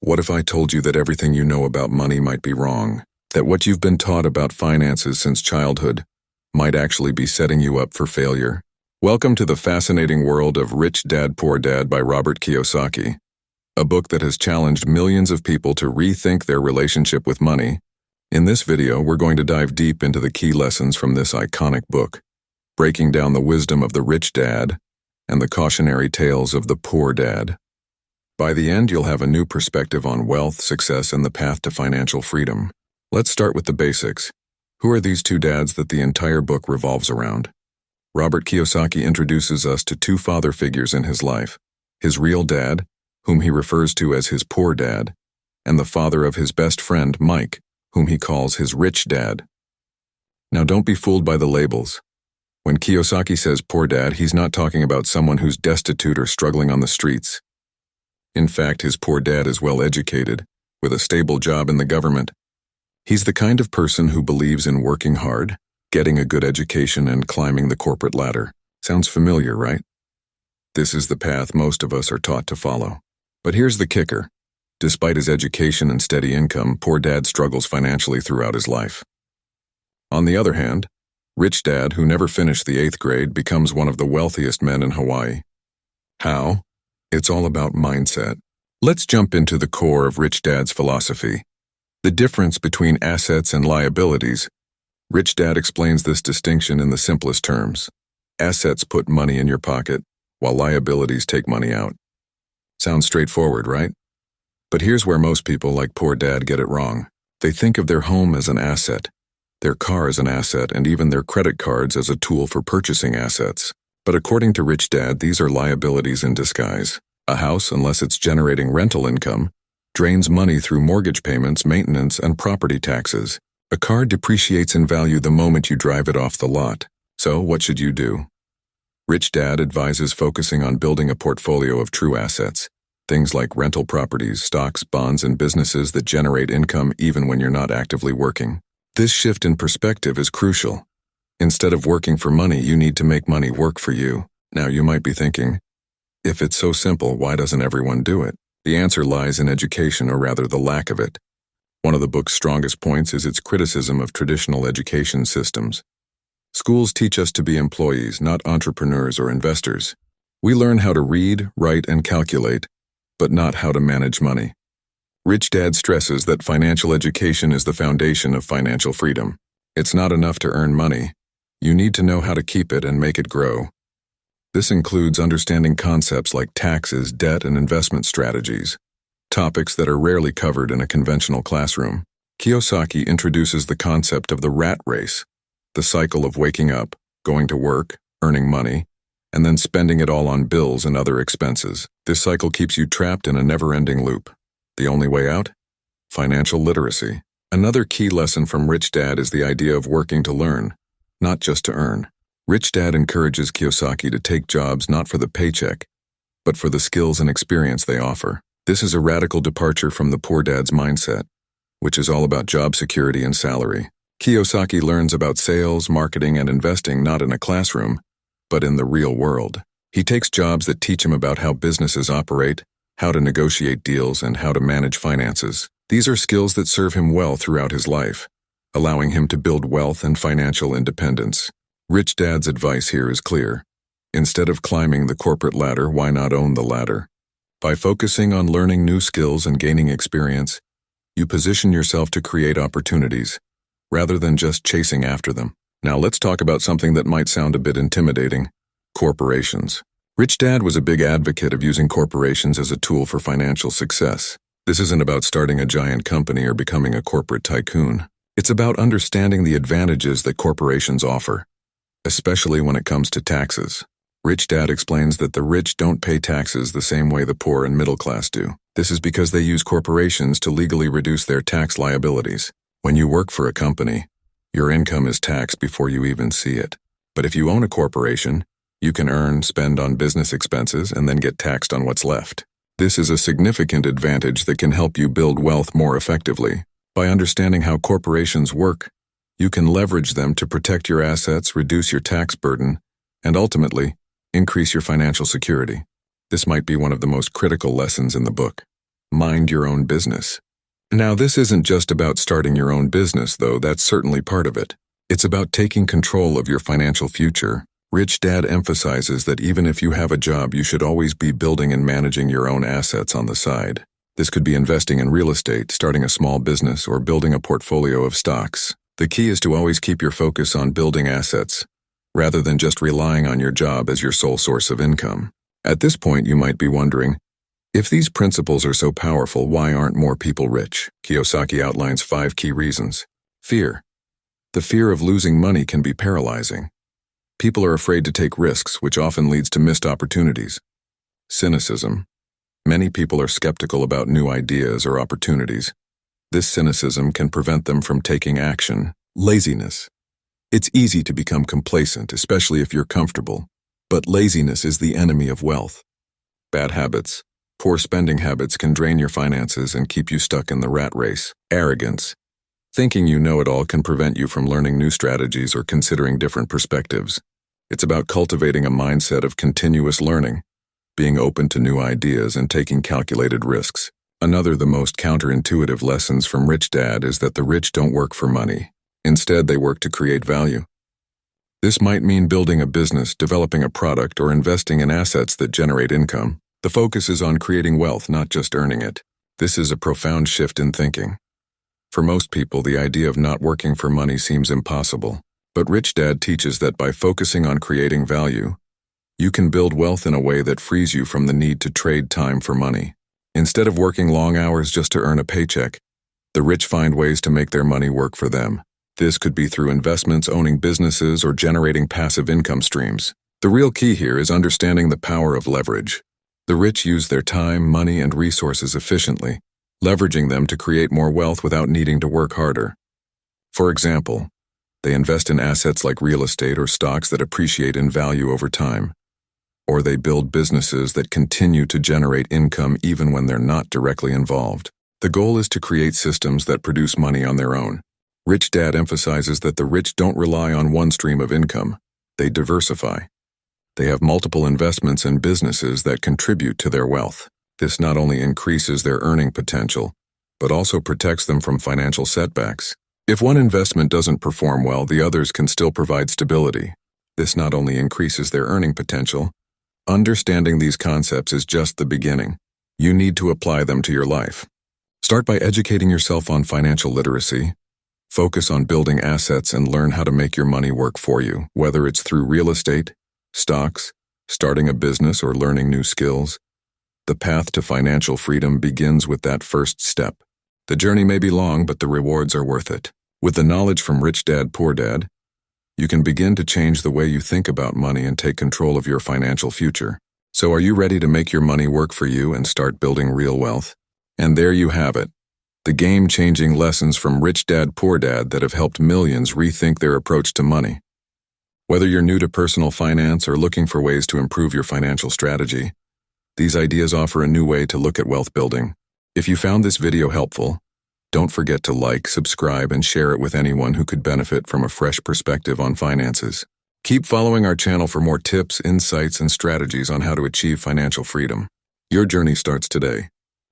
What if I told you that everything you know about money might be wrong? That what you've been taught about finances since childhood might actually be setting you up for failure? Welcome to the fascinating world of Rich Dad, Poor Dad by Robert Kiyosaki, a book that has challenged millions of people to rethink their relationship with money. In this video, we're going to dive deep into the key lessons from this iconic book, breaking down the wisdom of the rich dad and the cautionary tales of the poor dad. By the end, you'll have a new perspective on wealth, success, and the path to financial freedom. Let's start with the basics. Who are these two dads that the entire book revolves around? Robert Kiyosaki introduces us to two father figures in his life: his real dad, whom he refers to as his poor dad, and the father of his best friend, Mike, whom he calls his rich dad. Now, don't be fooled by the labels. When Kiyosaki says poor dad, he's not talking about someone who's destitute or struggling on the streets. In fact, his poor dad is well educated, with a stable job in the government. He's the kind of person who believes in working hard, getting a good education, and climbing the corporate ladder. Sounds familiar, right? This is the path most of us are taught to follow. But here's the kicker. Despite his education and steady income, poor dad struggles financially throughout his life. On the other hand, rich dad, who never finished the 8th grade, becomes one of the wealthiest men in Hawaii. How? It's all about mindset. Let's jump into the core of Rich Dad's philosophy: the difference between assets and liabilities. Rich Dad explains this distinction in the simplest terms. Assets put money in your pocket, while liabilities take money out. Sounds straightforward, right? But here's where most people, like poor dad, get it wrong. They think of their home as an asset, their car as an asset, and even their credit cards as a tool for purchasing assets. But according to Rich Dad, these are liabilities in disguise. A house, unless it's generating rental income, drains money through mortgage payments, maintenance, and property taxes. A car depreciates in value the moment you drive it off the lot. So, what should you do? Rich Dad advises focusing on building a portfolio of true assets, things like rental properties, stocks, bonds, and businesses that generate income even when you're not actively working. This shift in perspective is crucial. Instead of working for money, you need to make money work for you. Now, you might be thinking, if it's so simple, why doesn't everyone do it? The answer lies in education, or rather the lack of it. One of the book's strongest points is its criticism of traditional education systems. Schools teach us to be employees, not entrepreneurs or investors. We learn how to read, write, and calculate, but not how to manage money. Rich Dad stresses that financial education is the foundation of financial freedom. It's not enough to earn money. You need to know how to keep it and make it grow. This includes understanding concepts like taxes, debt, and investment strategies, topics that are rarely covered in a conventional classroom. Kiyosaki introduces the concept of the rat race, the cycle of waking up, going to work, earning money, and then spending it all on bills and other expenses. This cycle keeps you trapped in a never-ending loop. The only way out? Financial literacy. Another key lesson from Rich Dad is the idea of working to learn, not just to earn. Rich Dad encourages Kiyosaki to take jobs not for the paycheck, but for the skills and experience they offer. This is a radical departure from the poor dad's mindset, which is all about job security and salary. Kiyosaki learns about sales, marketing, and investing not in a classroom, but in the real world. He takes jobs that teach him about how businesses operate, how to negotiate deals, and how to manage finances. These are skills that serve him well throughout his life, allowing him to build wealth and financial independence. Rich Dad's advice here is clear. Instead of climbing the corporate ladder, why not own the ladder? By focusing on learning new skills and gaining experience, you position yourself to create opportunities, rather than just chasing after them. Now let's talk about something that might sound a bit intimidating: corporations. Rich Dad was a big advocate of using corporations as a tool for financial success. This isn't about starting a giant company or becoming a corporate tycoon. It's about understanding the advantages that corporations offer, especially when it comes to taxes. Rich Dad explains that the rich don't pay taxes the same way the poor and middle class do. This is because they use corporations to legally reduce their tax liabilities. When you work for a company, your income is taxed before you even see it. But if you own a corporation, you can earn, spend on business expenses, and then get taxed on what's left. This is a significant advantage that can help you build wealth more effectively. By understanding how corporations work, you can leverage them to protect your assets, reduce your tax burden, and ultimately, increase your financial security. This might be one of the most critical lessons in the book. Mind your own business. Now, this isn't just about starting your own business, though that's certainly part of it. It's about taking control of your financial future. Rich Dad emphasizes that even if you have a job, you should always be building and managing your own assets on the side. This could be investing in real estate, starting a small business, or building a portfolio of stocks. The key is to always keep your focus on building assets, rather than just relying on your job as your sole source of income. At this point, you might be wondering, if these principles are so powerful, why aren't more people rich? Kiyosaki outlines 5 key reasons. Fear. The fear of losing money can be paralyzing. People are afraid to take risks, which often leads to missed opportunities. Cynicism. Many people are skeptical about new ideas or opportunities. This cynicism can prevent them from taking action. Laziness. It's easy to become complacent, especially if you're comfortable. But laziness is the enemy of wealth. Bad habits. Poor spending habits can drain your finances and keep you stuck in the rat race. Arrogance. Thinking you know it all can prevent you from learning new strategies or considering different perspectives. It's about cultivating a mindset of continuous learning, being open to new ideas and taking calculated risks. Another of the most counterintuitive lessons from Rich Dad is that the rich don't work for money. Instead, they work to create value. This might mean building a business, developing a product, or investing in assets that generate income. The focus is on creating wealth, not just earning it. This is a profound shift in thinking. For most people, the idea of not working for money seems impossible. But Rich Dad teaches that by focusing on creating value, you can build wealth in a way that frees you from the need to trade time for money. Instead of working long hours just to earn a paycheck, the rich find ways to make their money work for them. This could be through investments, owning businesses, or generating passive income streams. The real key here is understanding the power of leverage. The rich use their time, money, and resources efficiently, leveraging them to create more wealth without needing to work harder. For example, they invest in assets like real estate or stocks that appreciate in value over time. Or they build businesses that continue to generate income even when they're not directly involved. The goal is to create systems that produce money on their own. Rich Dad emphasizes that the rich don't rely on one stream of income. They diversify. They have multiple investments and businesses that contribute to their wealth. This not only increases their earning potential, but also protects them from financial setbacks. If one investment doesn't perform well, the others can still provide stability. This not only increases their earning potential. Understanding these concepts is just the beginning. You need to apply them to your life. Start by educating yourself on financial literacy. Focus on building assets and learn how to make your money work for you, whether it's through real estate, stocks, starting a business, or learning new skills. The path to financial freedom begins with that first step. The journey may be long, but the rewards are worth it. With the knowledge from Rich Dad, Poor Dad, you can begin to change the way you think about money and take control of your financial future. So are you ready to make your money work for you and start building real wealth? And there you have it. The game-changing lessons from Rich Dad, Poor Dad that have helped millions rethink their approach to money. Whether you're new to personal finance or looking for ways to improve your financial strategy, these ideas offer a new way to look at wealth building. If you found this video helpful, don't forget to like, subscribe, and share it with anyone who could benefit from a fresh perspective on finances. Keep following our channel for more tips, insights, and strategies on how to achieve financial freedom. Your journey starts today.